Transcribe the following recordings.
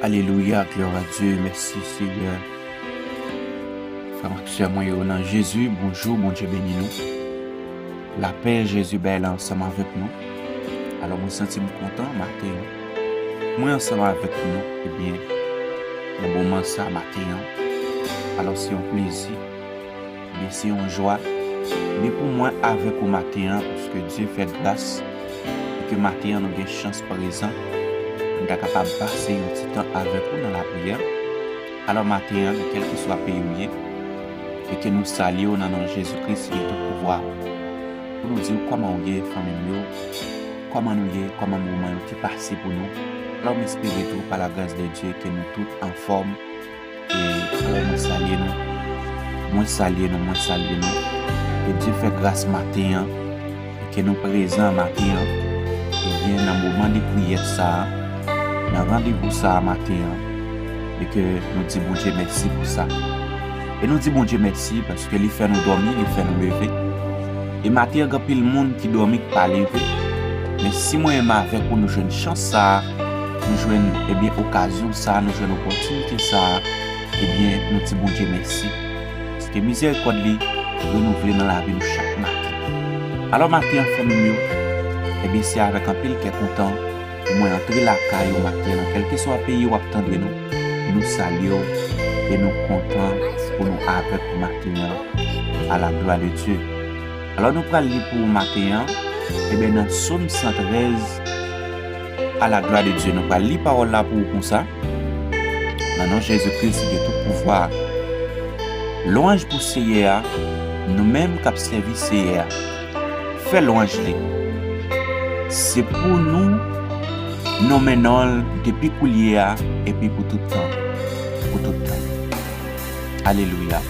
Alléluia, gloire à Dieu, merci Seigneur. Frère, moi, au nom de Jésus, bonjour, bon Dieu béni nous. La paix, Jésus, belle ensemble avec nous. Alors, moi, je me sens content, matin. Moi, ensemble avec nous, eh bien, le moment ça, matin. Alors, c'est un plaisir, mais c'est une joie. Mais pour moi, avec au matin, parce que Dieu fait grâce, et que matin, nous avons une chance présente. Nous sommes capables de passer un petit temps avec vous dans la prière. Alors matin, quel que soit le pays, et que nous saluons dans le nom de Jésus-Christ qui est tout pouvoir. Pour nous dire comment nous sommes, famille, comment nous sommes, comment le moment qui passe pour nous. Alors m'espérez tout par la grâce de Dieu que nous tous en forme. Et alors nous saluons nous. Moi saluons nous. Que Dieu fait grâce matin. Et que nous présents matin. Et bien dans le moment de prière ça. Dans rendez-vous ça matin et que nous disons bon Dieu merci pour ça. Et nous disons bon Dieu merci parce que il fait nous dormir, il fait nous lever. Et matin, il y a pile de monde qui dormit qui pas lever. Mais si moi et avec pour nous jouer une chance ça, nous jouer une occasion ça, nous jouer une opportunité ça, et bien nous disons bon Dieu merci. Parce que miséricorde lui renouvelée dans la vie de chaque matin. Alors matin famille, et bien c'est avec un pile qui est content. Moi, entrer la caille au matin, dans quel que soit le pays où attendez nous saluons et nous comptons pour nous avec le matin à la gloire de Dieu. Alors, nous allons lire pour le matin, et bien dans Psaume 113, à la gloire de Dieu. Nous allons lire parole là pour vous comme ça. Dans le nom de Jésus-Christ, qui est tout pouvoir. Louange pour Seigneur, nous-mêmes qui avons servi Seigneur. Fais louange. C'est pour nous. Nous menons depuis coulier et puis pour tout le temps. Pour tout le temps. Alléluia.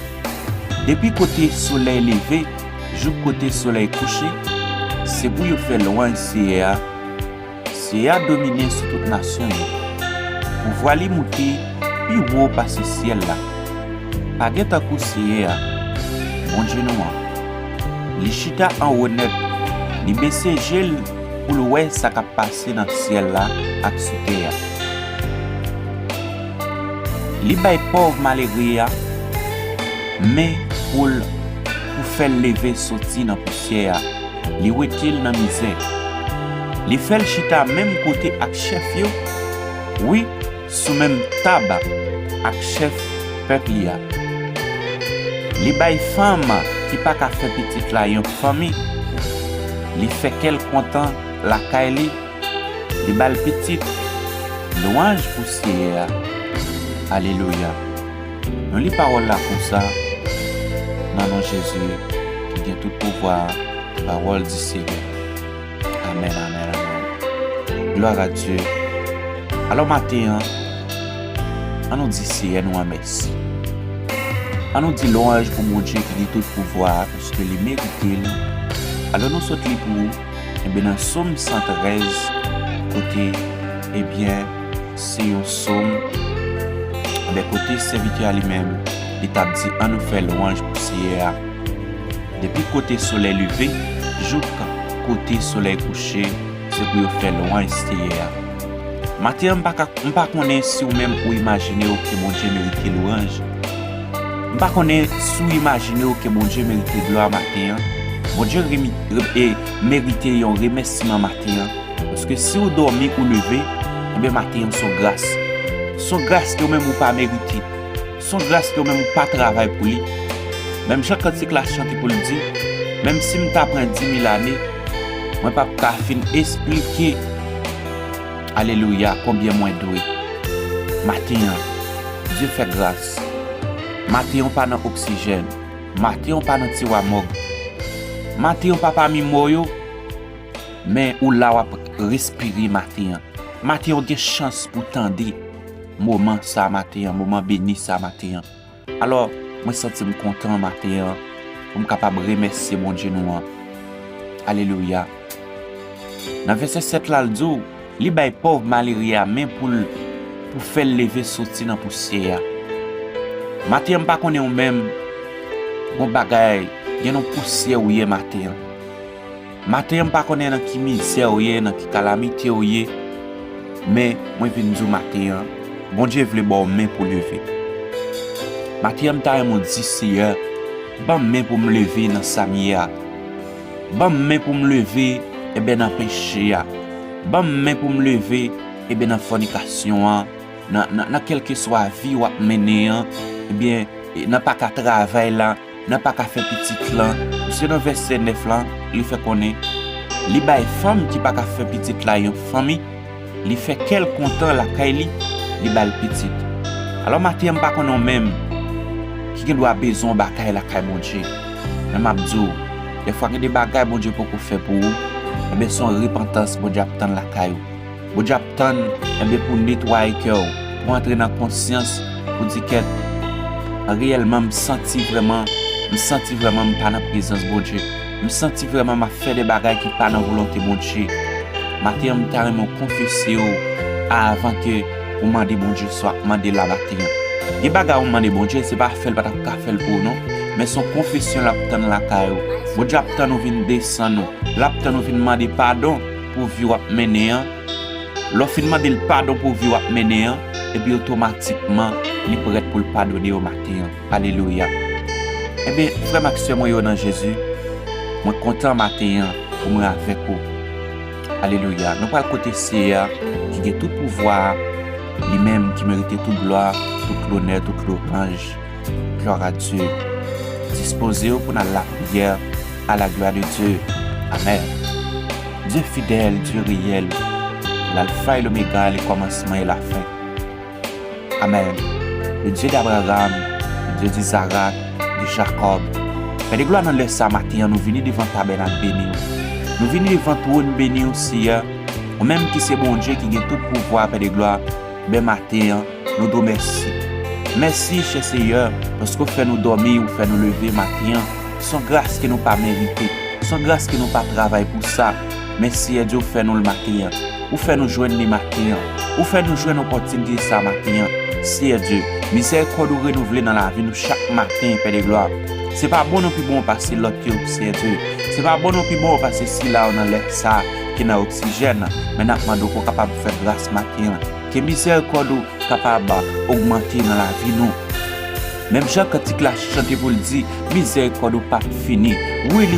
Depuis côté soleil levé, jusqu'au côté soleil couché, c'est pour vous faire loin CA. CA dominé sur toute nation. Pour voir les monter, puis vous passer ciel là. Pas de coup CA. Bon Dieu nous. Les chita en honnête. Les baisser gel. Pour le voir ça qui a passé dans le ciel là, avec sous terre. Les bails pauvres malheureux, mais pour faire lever sortir dans la poussière, les retire dans la misère. Les fait le chita même côté avec chef yo, oui, sous même tabac avec chef peuple. Les bails femmes qui pas qu'à faire petite là, une famille, les fait qu'elle content. La Kaili, les balles petites, louange pour Seigneur. Alléluia. Nous lisons parole là comme ça. Dans le nom de Jésus, qui a tout pouvoir, parole du Seigneur. Amen, amen, amen. Gloire à Dieu. Alors matin, on nous dit Seigneur, nous merci. On nous dit louange pour mon Dieu qui a tout pouvoir, parce que les mérite. Alors nous sommes pour et bien dans Psaume 113, côté, eh bien, c'est un psaume, mais côté serviteur lui-même, il t'a dit, on nous fait louange pour Seigneur. Depuis côté soleil levé, jusqu'à côté soleil couché, c'est pour faire louange Seigneur. Matin, on ne connaît pas si vous même ou imaginez que mon Dieu mérite louange. On ne connaît pas si vous imaginez que mon Dieu mérite gloire matin. Mon Dieu mérite un remerciement matin. Parce que si vous dormez ou levez, eh bien matin, son grâce. Son grâce que vous-même vous pas mérité. Son grâce que vous-même vous pas travaillé pour lui. Même chaque quand la chante pour le dire, même si je t'apprends 10 000 années, je ne peux pas expliquer, alléluia, combien moins doué. Matin, Dieu fait grâce. Matin, on pas dans oxygène. Matin, on pas dans tiwa mog. Matin, on pas mis moyo, mais ou là, on respirer matin. Matin, on a des chances pour tendre moment ça matin, moment béni ça matin. Alors, moi, je suis content matin, pour me capable de remercier mon Dieu nous. Alléluia. Dans verset 7 là, il dit, les bails pauvres malheureux, même pour faire lever sortir dans la poussière. Matin, je ne sais pas même, bon bagay. Il y a une poussière où il y a matin. Matin, je ne sais pas dans quelle misère où il y a, dans quelle calamité où il y a. Mais, moi, je viens de dire matin, Bon Dieu voulait bon main pour lever. Matin m'ta mon dit Seigneur, bon main pour me lever dans Samia. Bon main pour me lever et ben dans péché a. Bon main pour me lever et ben dans fornication dans quel que soit vie ou mener et bien n'a pas qu'à travailler là, n'a pas qu'à faire petite là. C'est dans verset 9 là, il fait connaître li bay femme qui pas qu'à faire petite là une famille, il fait quel content la kaili, li bal petite. Alors matin pas qu'on même qui doit besoin bagaille la kay bon Dieu. Même abdou, des fois que des bagailles bon Dieu pour faire pour vous, et bien son repentance bon Dieu attend la caillou. Bon Dieu attend et bien pour nettoyer cœur, pour entrer dans conscience, pour dire que réellement me senti vraiment pas dans présence bon Dieu. Me senti vraiment m'a fait des bagailles qui pas dans volonté bon Dieu. Matin me carrément confesser avant que vous demandez bon Dieu soit demander la matin. Les bagailles vous demandez bon Dieu c'est pas faire pas faire pour non, mais son confession là pour la caillou. Bon Dieu attend nous vinn descendre nous. Là attend nous vinn demander pardon pour vivre mener. L'offre demander le pardon pour vivre mener et puis automatiquement il prêt pour le pardonner au matin. Alléluia. Eh bien frère Maxime moi dans Jésus. Moi content matin pour moi avec vous. Alléluia. Nous pas le côté Seigneur qui a tout pouvoir, lui-même qui mérite toute gloire, toute l'honneur, toute louange. Gloire à Dieu. Disposez pour la prière à la gloire de Dieu. Amen. Dieu fidèle, Dieu réel, l'alpha et l'oméga, le commencement et la fin. Amen. Le Dieu d'Abraham, le Dieu d'Isaac, de Jacob. Mais de gloire dans le matin, nous venons devant ta belle béni. Nous venons devant toi béni aussi. Ou même qui c'est bon Dieu qui a tout pouvoir, Père de gloire. Ben matin, nous te merci. Merci, cher Seigneur, parce que vous faites nous dormir, vous faites nous lever matin. Sans grâce que nous pas mérité. Sans grâce que nous pas travaillé pour ça. Merci, Dieu, vous faites nous le matin. Vous faites nous joindre le matin. Vous faites nous joindre l'opportunité ça matin. C'est Dieu. Miséricorde nous renouveler dans la vie nous chaque matin, Père de gloire. C'est pas bon non plus bon passer l'autre c'est Dieu. C'est pas bon non plus bon passer si là on a l'air ça qui n'a oxygène. Mais n'a pas qu'on capable de faire grâce matin. Que miséricorde capable augmenter dans la vie nous. Même Jean quand il a chanté pour le dire, miséricorde pas fini. Oui,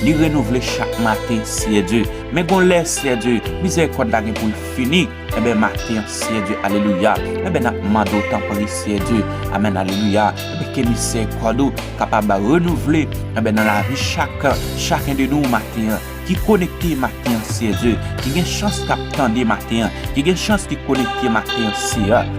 il renouveler chaque matin, c'est Dieu. Mais qu'on laisse, c'est Dieu, miséricorde là pour le finir. Eh bien, matin, c'est Dieu, alléluia. Eh bien, n'a pas d'autant pour c'est Dieu. Amen, alléluia. Eh bien, que miséricorde capable de renouveler, eh bien, dans la vie chacun de nous matin. Qui connecté matin, c'est Dieu. Qui a une chance d'attendre matin. Qui a une chance de connecter matin, c'est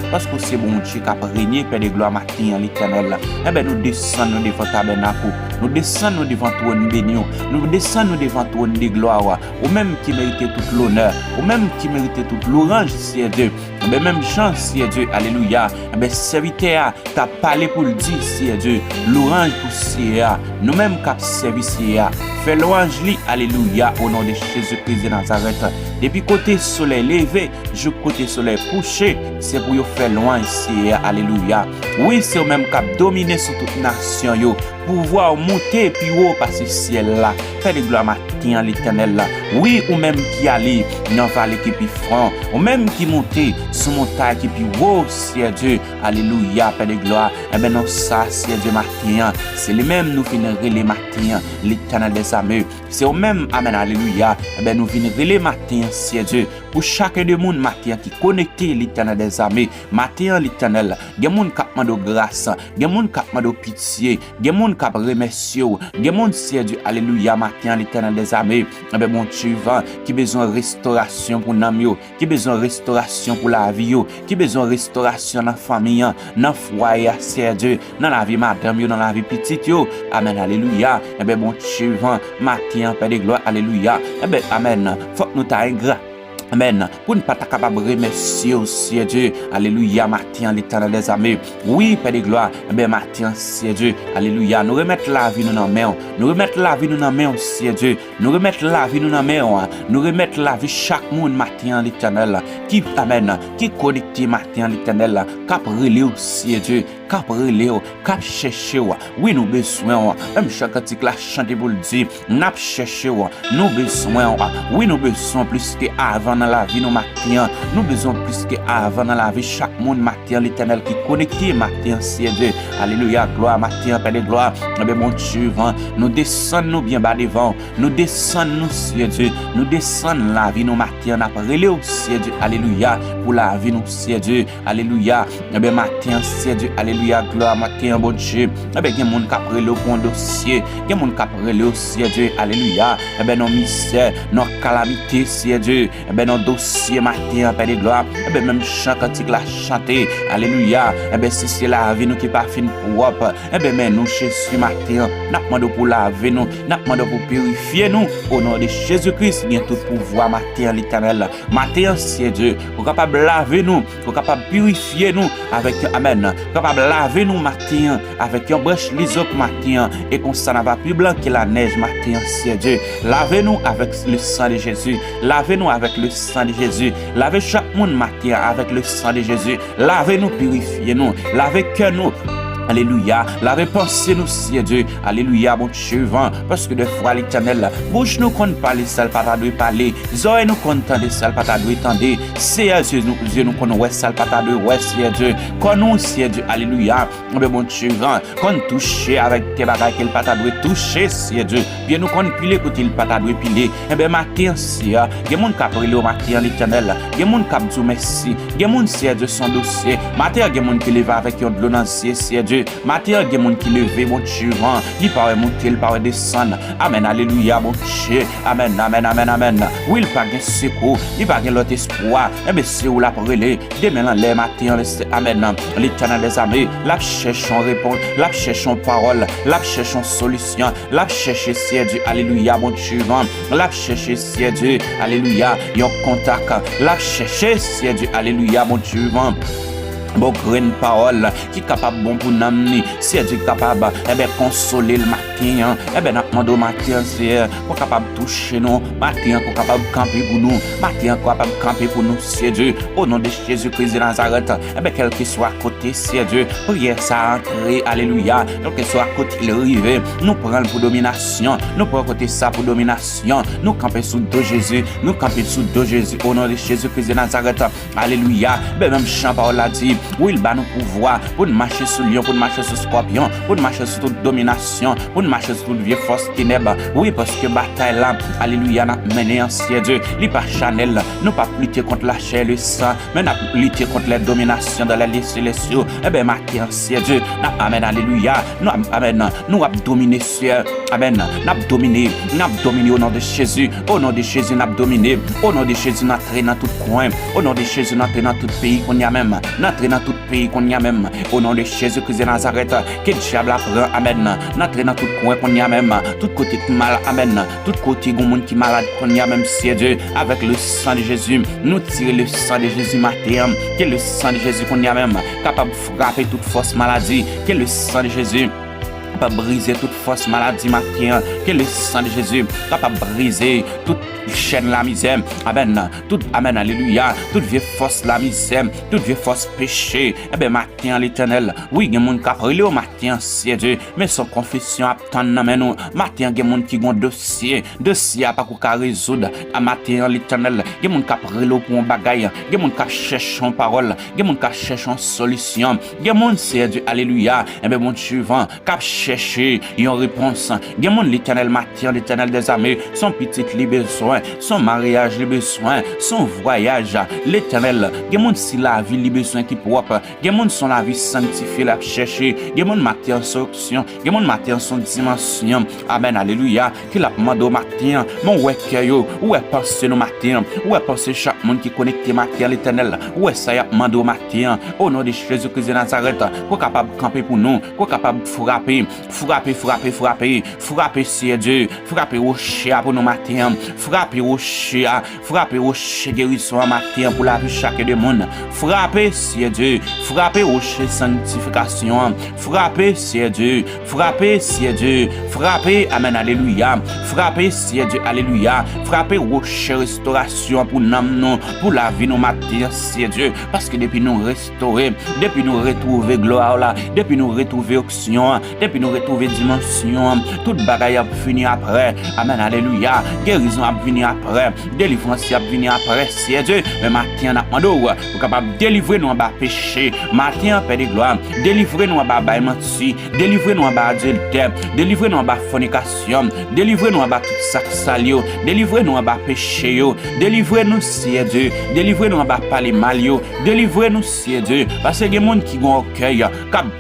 parce que c'est bon Dieu qui a régné, Père de gloire matin, l'éternel. Eh bien, nous descendons devant tabernacle. Nous descendons devant toi, nous bénissons. Nous descendons devant toi, nous de gloire. Ou même qui mérite tout l'honneur. Ou même qui mérite toute l'orange, c'est Dieu. Eh bien, même chance, c'est Dieu. Alléluia. Eh bien, serviteur, t'as parlé pour le dire, c'est Dieu. L'orange pour c'est nous-mêmes qui avons servi, c'est fais louange, alléluia, au nom de Jésus-Christ de Nazareth. Depuis côté soleil levé, jusqu'au côté soleil couché, c'est pour vous faire louange, c'est alléluia. Oui, c'est vous même qui avez dominé sur toute nation, yo. Pouvoir monter puis haut par ce ciel là. Fais de gloire matin l'éternel là. Oui, ou même qui allait dans vallée qui puis franc, ou même qui montait sur montagne qui puis haut, c'est Dieu. Alléluia, Père de gloire. Eh bien non, ça c'est Dieu matin. C'est lui même nous finirons les matins, l'éternel des armées. C'est au même, amen, alléluia. Eh bien nous finirons les matins, c'est Dieu. Pour chacun de monde matin qui connecté l'éternel des armées, matin l'éternel. Il y a des gens qui demandent grâce, il y a des gens qui demandent pitié, il y a des gens qui remercient, il y a des gens c'est Dieu, alléluia, matin l'éternel des armées. Eh bien mon Dieu, qui besoin de restauration pour nous, qui besoin de restauration pour la vie, qui besoin de restauration dans la famille, dans le foyer, c'est Dieu, dans la vie madame, dans la vie petite, amen, alléluia. Eh bien mon Dieu, matin, Père de gloire, alléluia. Eh bien, amen, faut que nous t'ayons grâce. Amen. Pour ne pas être capable de remercier aussi Dieu. Alléluia, matin, l'éternel des armées. Oui, Père de gloire. Eh bien, matin, c'est Dieu. Alléluia. Nous remettons la vie nous dans la main. Nous remettons la vie nous dans la main, c'est Dieu. Nous remettons la vie nous dans la main. Nous remettons la vie chaque monde, matin, l'éternel. Qui, amen, qui connecte matin, l'éternel. Cap relais aussi Dieu. Cap relais, cap chercher. Oui, nous besoin. Même chaque article la chanter pour le dire. Nous chercher. Nous besoin. Oui, nous besoin plus qu'avant. dans la vie, nous matin, nous besoin plus que avant dans la vie, chaque monde matin, l'Éternel qui connecté matin, c'est Dieu. Alléluia, gloire, matin, Père de gloire. Eh bien, mon Dieu, nous descendons nous bien bas devant, nous descendons nous, c'est Dieu, nous descendons la vie, nous matin, n'a pas relé au c'est Dieu. Alléluia, pour la vie, nous, c'est Dieu. Alléluia, eh bien, matin, c'est Dieu. Alléluia, gloire, matin, bon Dieu. Eh bien, il y a des gens qui ont relé au bon dossier, il y a des gens qui ont relé au c'est Dieu. Alléluia, eh bien, nos misères, nos calamités, c'est Dieu. Eh bien, nos dossiers, matin, Père de gloire. Eh bien, même chant cantique la chanter. Alléluia, eh bien, si c'est la vie, nous qui pas fin propre. Eh bien, mais nous, Jésus, matin, n'a demandé pour laver nous, n'a demandé pour purifier nous. Au nom de Jésus-Christ, il y a tout pouvoir, matin, l'Éternel. Matin, c'est Dieu. Pour capable laver nous, pour capable purifier nous avec Amen. Capable laver nous, matin, avec un brèche l'isop, matin. Et qu'on s'en va plus blanc que la neige, matin, c'est Dieu. Lavez-nous avec le sang de Jésus. Lavez-nous avec le sang de Jésus. Lavez chaque monde, matin, avec le sang de Jésus. Lavez-nous, purifiez-nous. Lavez que nous. Alléluia, la réponse nous c'est Dieu. Alléluia, mon Dieu, parce que des fois l'Éternel, bouche nous compte parler, seul pas ta doit parler, oreilles nous compte entendre, seul pas ta doit entendre, c'est Dieu nous connaît, ouais, seul pas ta doit, ouais, c'est Dieu, quand nous c'est Dieu, alléluia, mais mon Dieu, quand toucher avec tes bagages qu'il pas ta doit toucher, c'est Dieu, bien nous compte piler quand il pas ta doit piler, et bien matin c'est, il y a des gens qui appellent au matin l'Éternel, il y a des gens qui disent merci, il y a des gens c'est Dieu son dossier, matin il y a des gens qui lèvent avec un de l'eau dans c'est Dieu. Matin, il y a des gens qui lèvent, mon Dieu, il paraît monter, il paraît descendre. Amen, alléluia, mon Dieu. Amen, amen, amen, amen. Oui, il paraît secours, il paraît l'autre espoir. Eh bien, c'est où la brûler. Demain, les matins, amen. L'Éternel des armées, la cherchons réponse, la cherchons parole, la cherchons solution, la chercher, c'est Dieu, alléluia, mon Dieu. La chercher, c'est Dieu, alléluia, yon contact. La chercher, c'est Dieu, alléluia, mon Dieu. Bon grain parole qui capable bon pour nous c'est Dieu capable consoler le matin n'a demandé matin c'est pour capable toucher nous matin pour capable camper pour nous matin capable camper pour nous c'est Dieu au nom de Jésus-Christ de Nazareth quel que soit à côté c'est Dieu prière ça entrer alléluia quel que soit à côté il arrive nous prendre pour domination nous prendre côté ça pour domination nous camper sous dos Jésus nous camper sous dos Jésus au nom de Jésus-Christ de Nazareth alléluia même chant parole a dit oui, il va nous pouvoir pour nous marcher sur lion, pour nous marcher sur scorpion, pour nous marcher sur toute domination, pour nous marcher sur toute vieille force ténèbres. Oui, parce que bataille là, alléluia, n'a mené en ciel Dieu. Li pas Chanel, nous pas lutter contre la chair et le sang, mais n'a lutter contre les dominations dans les lieux célestiaux. Eh bien, marqué en ciel Dieu. Amen, alléluia. Nous, amen, nous avons dominé ciel. Amen, nous avons dominé au nom de Jésus. Au nom de Jésus, nous avons dominé. Au nom de Jésus, nous avons entré dans tout coin. Au nom de Jésus, nous avons entré dans tout pays qu'on y a même. Nous avons dans tout pays qu'on y a même. Au nom de Jésus-Christ de Nazareth, que le diable apprend, amen. Nous dans tout coin qu'on y a même. Tout côté mal, amen. Tout côté où monde qui malade qu'on y a même, c'est Dieu. Avec le sang de Jésus, nous tirons le sang de Jésus matin. Que le sang de Jésus qu'on y a même, capable de frapper toute fausse maladie. Que le sang de Jésus capable de briser toute fausse maladie matin. Que le sang de Jésus capable de briser toute chaîne la misère. Amen. Tout amen alléluia. Toute vieille force la misère, toute vieille force péché. Eh ben matin l'Éternel. Oui, il y a monde qui a relé au matin c'est Dieu, mais son confession attend dans nous. Matin il y a monde qui ont dossier a pas qu'à résoudre. À matin l'Éternel, il y a monde qui a relé pour un bagaille, il y a monde qui cherche en parole, il y a monde qui cherche en solution. Il y a monde c'est Dieu alléluia. Eh ben mon suivant qui chercher une réponse. Il y a monde l'Éternel matin, l'Éternel des armées, son petit besoin, son mariage les besoins, son voyage, l'Éternel. Il y a monde si la vie les besoins qui propre, il y a monde son la vie sanctifiée la chercher, il y a monde matin solution, il y a monde matin son dimension. Amen alléluia. Qui l'a demandé au matin, mon ouais yo, où est pensé le matin, où est pensé chaque monde qui connecté matin l'Éternel, où est ça y a demandé au matin, au nom de Jésus-Christ de Nazareth, pour capable camper pour nous, pour capable frapper c'est Dieu, frapper au chien pour nous matin, frapper au chien guérison matin pour la vie chaque de monde, frapper c'est Dieu, frapper au chien sanctification, frapper c'est Dieu, frapper amen alléluia, frapper c'est Dieu alléluia, frapper au chien restauration pour nous, pour la vie nous matin c'est Dieu, parce que depuis nous restaurer, depuis nous retrouver gloire là, depuis nous retrouver option, depuis nous retrouver dimension tribulation, tout bagaille a venir après. Amen, alléluia. Guérison a venir après. Délivrance a venir après. C'est Dieu. Mais matin, n'a demandé pour capable délivrer nous en bas péché. Matin, Père de gloire, délivrer nous en bas menti, délivrer nous en bas adultère, délivrer nous en bas fornication, délivrer nous en bas tout sac salio, délivrer nous en bas péché yo, délivrer nous c'est Dieu, délivrer nous en bas parler mal yo, délivrer nous c'est Dieu. Parce que les gens qui ont un cœur, qui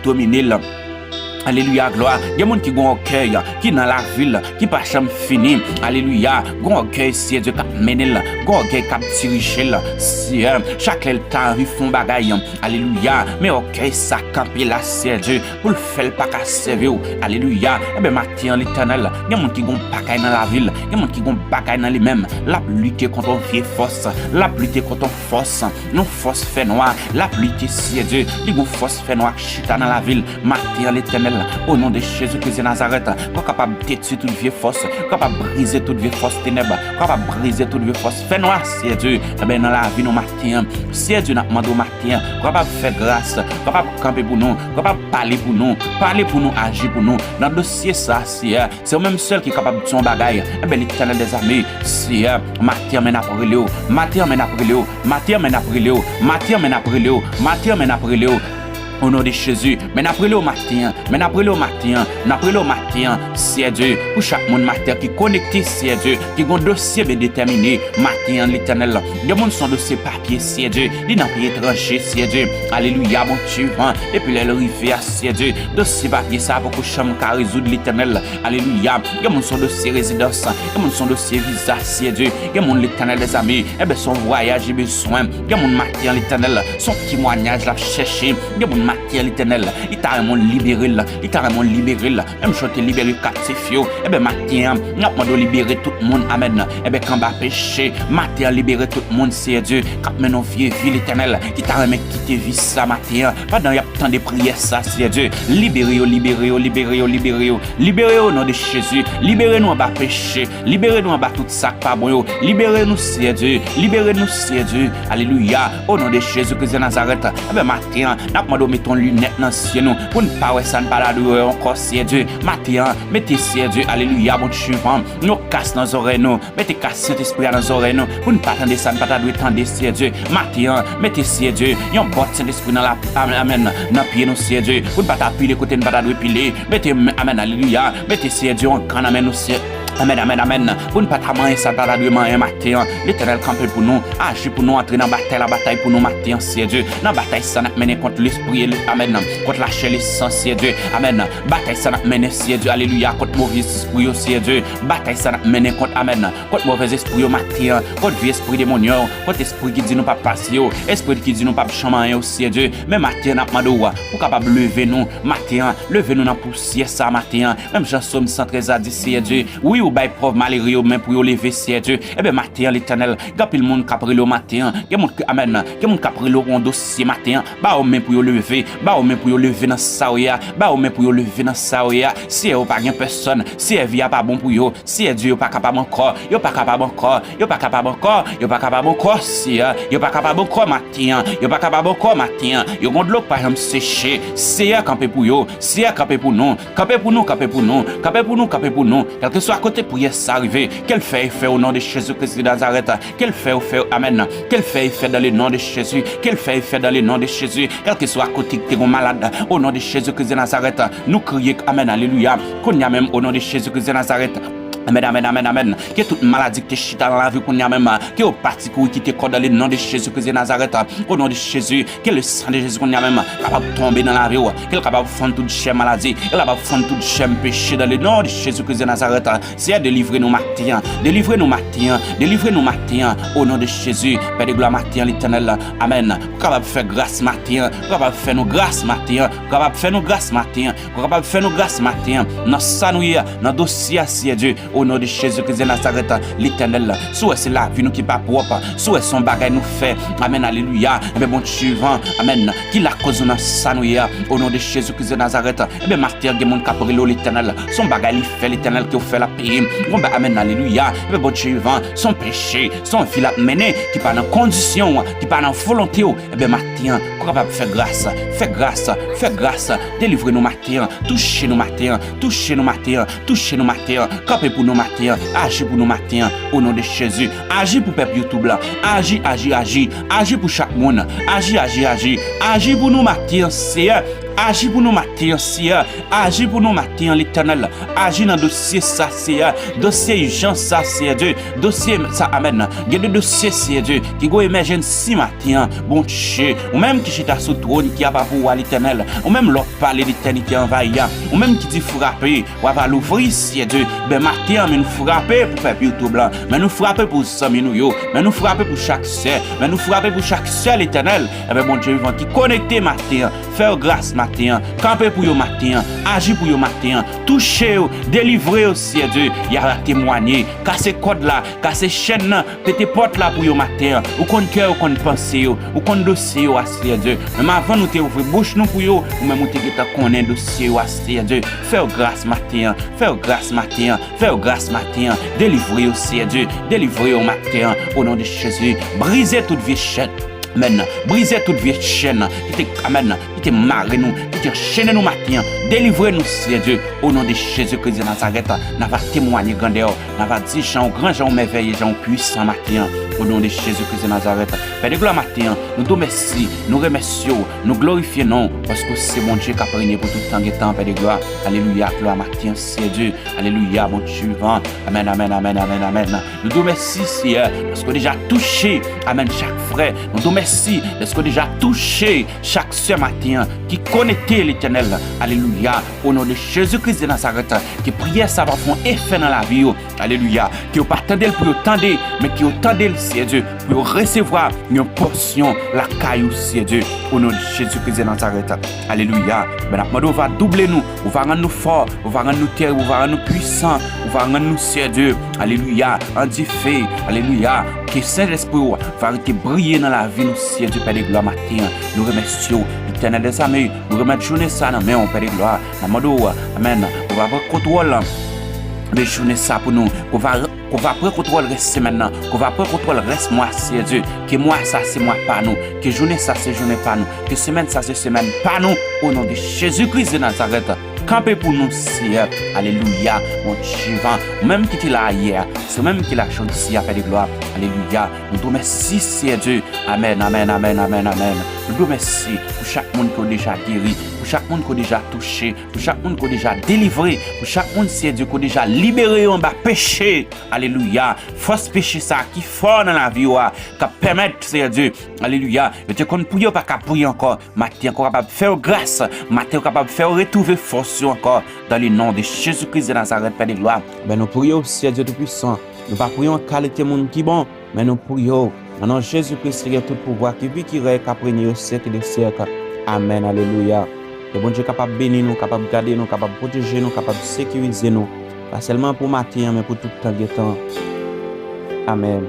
dominer là. Alléluia, gloire. Il y a des gens qui ont un cœur, qui dans la ville, qui pas jamais fini. Alléluia. Gon cœur, c'est Dieu qui mène là. Gon cœur qui dirige là. Si chaque temps ils font bagaille. Alléluia. Mais au cœur ça camper là, c'est Dieu pour le faire pas qu'à servir. Alléluia. Et ben matin l'éternel, il y a des gens qui ont bagaille dans la ville, il y a des gens qui ont bagaille dans les mêmes. La lutte contre une vieille force, la lutte contre une force, non force fait noir, la lutte c'est Dieu. Il y a force fait noir chita dans la ville. Matin l'éternel, au nom de Jésus-Christ de Nazareth, capable de détruire toute vieille force, capable de briser toute vieille force ténèbres, capable de briser toute vieille force. Fais noir, c'est Dieu. Eh bien, dans la vie, nous matin, c'est Dieu, nous demandons au matin, capable de faire grâce, capable de camper pour nous, capable de parler pour nous, agir pour nous. Dans le dossier, ça, c'est même seul qui est capable de tuer un bagaille. Eh bien, l'éternel des armées, c'est matin, mais après Léo, matin, mais après Léo, matin, mais après Léo, matin, mais après Léo, matin, mais après Léo. Au nom de Jésus, mais après le matin, c'est Dieu, pour chaque monde matin qui est connecté, c'est Dieu, qui a un dossier bien déterminé, matin l'éternel, les gens sont dossier papier, c'est Dieu, les gens qui étrangers, c'est Dieu, alléluia, bon tu vois, et puis les rivières, c'est Dieu, dossier papier, ça pour que chambre qu'à résoudre l'éternel, alléluia, les gens sont dossier résidence, les gens sont dossier visa, c'est Dieu, les gens l'éternel des amis, et bien son voyage est besoin, les gens matin l'éternel, son témoignage l'a cherché, les gens matin l'éternel, il t'a vraiment libéré là, même chose te libéré captif yo, et ben matin, n'a pas de libérer tout le monde, amen, et ben quand va péché, matin libérer tout le monde, c'est Dieu, cap maintenant vieux vie l'éternel, qui t'a vraiment quitté vie ça matin, pendant y a tant de prières ça, c'est Dieu, libérez au nom de Jésus, libérez-nous en bas péché, libérez-nous en bas tout ça pas bon, libérez-nous c'est Dieu, alléluia, au nom de Jésus-Christ de Nazareth, et ben matin, n'a pas de mettre ton lunette dans ciel nous, pour ne pas ouais ça ne pas la douleur encore c'est Dieu, matin, mettez c'est Dieu, alléluia, bon suivant, nous casse dans nos oreilles nous, mettez casse Saint-Esprit dans nos oreilles nous, pour ne pas attendre ça, ne pas doit attendre c'est Dieu, matin, mettez c'est Dieu, yon bot Saint-Esprit dans la, amen, dans pied nous c'est Dieu, pour ne pas t'appuyer côté ne pas doit piler, mettez, amen, alléluia, mettez c'est Dieu, on can amen nous c'est Amen. Pour ne pas travailler ça dans la un matin, l'éternel campe pour nous, agit pour nous, entrer dans la bataille pour nous matin, c'est Dieu. Dans la bataille, ça n'a mené contre l'esprit, amen. Contre la chair, les sang, c'est Dieu, amen. Bataille, ça n'a mené, c'est Dieu, alléluia. Contre mauvais esprit, c'est Dieu. Bataille, ça n'a mené contre, amen. Contre mauvais esprit, matin. Contre vieux esprit démoniaque, contre esprit qui dit nous pas passer, esprit qui dit nous pas chamailler, c'est Dieu. Mais matin, n'a pas de pour capable lever nous, matin, lever nous dans poussière, ça, matin. Même Jean Somme 113 a dit, c'est Dieu. Oui, ou bay preuve malheureux mais pour lever c'est Dieu et ben matin l'éternel gapil monde capri le matin que monde amen que monde capri le on dossier matin ba ou même pour lever dans saoya ba ou même pour lever dans saoya si ou pas gain personne si vie a pas bon pour yo si Dieu pas capable encore yo pas capable encore si yo pas capable encore matin yo gon de l'eau par exemple sécher c'est camper pour yo c'est camper pour nous quel que soit côté prière ça arriver, qu'elle fait au nom de Jésus-Christ de Nazareth, qu'elle fait amen, qu'elle fait dans le nom de Jésus, qu'elle fait dans le nom de Jésus, quel que soit côté que tu es malade, au nom de Jésus-Christ de Nazareth, nous crions amen, alléluia, qu'on y a même au nom de Jésus-Christ de Nazareth. Amen. Que toute maladie qui te chita dans la vie qu'on y a même, que au particule qui te code dans le nom de Jésus-Christ de Nazareth, au nom de Jésus, que le sang de Jésus qu'on y a même, capable de tomber dans la vie, qu'elle est capable de fondre toute chaîne maladie, elle est capable de fondre toute chaîne péché dans le nom de Jésus-Christ de Nazareth. C'est délivrer nos matins, au nom de Jésus, Père de gloire matin l'éternel, amen. Capable de faire grâce matin, capable de faire nos grâces matin, capable de faire nos grâce matin, dans ça nous y a, dans dossier c'est Dieu. au nom de Jésus-Christ de Nazareth, l'Éternel. Soit c'est la vie nous qui pas propre, soit son bagage nous fait. Amen, alléluia. Mais bon suivant, amen. Qui la cause dans ça nous au nom de Jésus-Christ de Nazareth. Et bien martyr qui monde caprilo l'Éternel. Son bagage il fait l'Éternel qui fait la paix. Bon bah amen, alléluia. Et bien bon suivant, son péché, son fil à mener qui pas dans condition, qui pas dans volonté. Et bien martyr, qu'on capable faire grâce, faire grâce, faire grâce, délivrer nos martyrs, toucher nos martyrs, toucher nos martyrs, toucher nos martyrs, camper pour nos martyrs, agir pour nos martyrs au nom de Jésus. Agir pour peuple YouTube là. Agir, agir, agir, agir pour chaque monde. Agir, agir, agir, agir pour nos martyrs, Seigneur. Agis pour nous matin, Seigneur. Agis pour nous matin, l'Éternel. Agis dans le dossier, ça, Seigneur. Dossier urgent, ça, Seigneur Dieu. Dossier, ça, amen. Il y a des dossiers, Seigneur Dieu, qui go émerger si matin, bon Dieu. Ou même qui chita sous trône, qui a pas pour l'Éternel. Ou même l'autre parler l'éternité envahie. Ou même qui dit frapper, ou va l'ouvrir, Seigneur Dieu. Ben matin, mais nous frapper pour faire tout blanc. Mais nous frapper pour Sami nous yo. Mais nous frapper pour chaque sœur. Mais nous frapper pour chaque sœur, l'Éternel. Eh ben bon Dieu, qui connecté matin, faire grâce matin, camper pour yo matin, agir pour yo matin, toucher, délivrer aussi Dieu, il y a témoigner, casser code là, casser chaîne là, péter porte là pour yo matin, ou qu'on cœur ou qu'on pensée ou qu'on dossier ou assez Dieu. Même avant nous te ouvrir bouche nous pour yo, ou même te que connaît dossier ou assez Dieu. Faire grâce matin, faire grâce matin, faire grâce matin, délivrer aussi Dieu, délivrer au matin au nom de Jésus, briser toute vie chaîne. Amen. Briser toute vieille chaîne qui te amène, qui te marre nous, qui te chaîne nous matin. Délivrez-nous, Seigneur Dieu, au nom de Jésus-Christ de Nazareth. Nous va témoigner grandeur, nous va dire Jean, grand Jean merveilleux, Jean puissant matin. Au nom de Jésus-Christ de Nazareth. Père de gloire matin, nous te remercions, nous remercions, nous glorifions non, parce que c'est mon Dieu qui a régné pour tout le temps et temps, Père de gloire. Alléluia, gloire matin, Seigneur Dieu. Alléluia, mon Dieu vivant. Amen, amen, amen, amen, amen. Nous te remercions, Seigneur, parce que déjà touché, amen, chaque frère. Nous te remercions, parce que déjà touché chaque soeur matin qui connecté l'Éternel. Alléluia, au nom de Jésus-Christ de Nazareth, qui prière ça va faire effet dans la vie. Alléluia, qui au partenaire pour attendre, mais qui attendait Seigneur Dieu, pour recevoir une portion, la caillou, Seigneur Dieu, au nom de Jésus-Christ de Nazareth. Alléluia. Ben, on va doubler nous, on va rendre nous forts, on va rendre nous terres, on va rendre nous puissants, on va rendre nous, Seigneur Dieu. Alléluia. En dit fait, alléluia. Que Saint-Esprit va arrêter briller dans la vie, nous, Seigneur Dieu, Père de gloire matin. Nous remercions l'Éternel des amis, nous remettons journée ça dans main, Père de gloire. Amen. On va prendre contrôle de journée ça pour nous, qu'on va prendre contrôle reste maintenant, qu'on va prendre contrôle reste moi, Seigneur Dieu, que moi ça c'est moi pas nous, que journée ça c'est journée pas nous, que semaine ça c'est semaine pas nous, au nom de Jésus-Christ de Nazareth. Campez pour nous, Seigneur. Alléluia. Mon Dieu, même qui était là hier, c'est même qui l'a chanté ici, Père de gloire. Alléluia. Nous te remercions, Seigneur Dieu. Amen, amen, amen, amen, amen. Nous te remercions pour chaque monde qui a déjà guéri, pour chaque monde qui a déjà touché, pour chaque monde qui a déjà délivré, pour chaque monde, Seigneur Dieu, qui a déjà libéré en bas péché. Alléluia. Force péché ça qui fort dans la vie, qui permet, Seigneur Dieu. Alléluia. Je te connais pour vous, pas qu'à prier encore. Matin, encore capable de faire grâce. Matin, capable de faire retrouver force encore dans le nom de Jésus-Christ de Nazareth, Père de gloire. Ben nous prions, Seigneur Dieu Tout-Puissant. Nous ne prions en qualité monde qui bon, mais nous prions dans nom de Jésus-Christ, qui a tout pouvoir, qui vit, qui règne, qui apprend au siècle des siècles. Amen, alléluia. Le bon Dieu est capable de bénir nous, capable de garder nous, capable de protéger nous, capable de sécuriser nous. Pas seulement pour matin, mais pour tout le temps. Amen.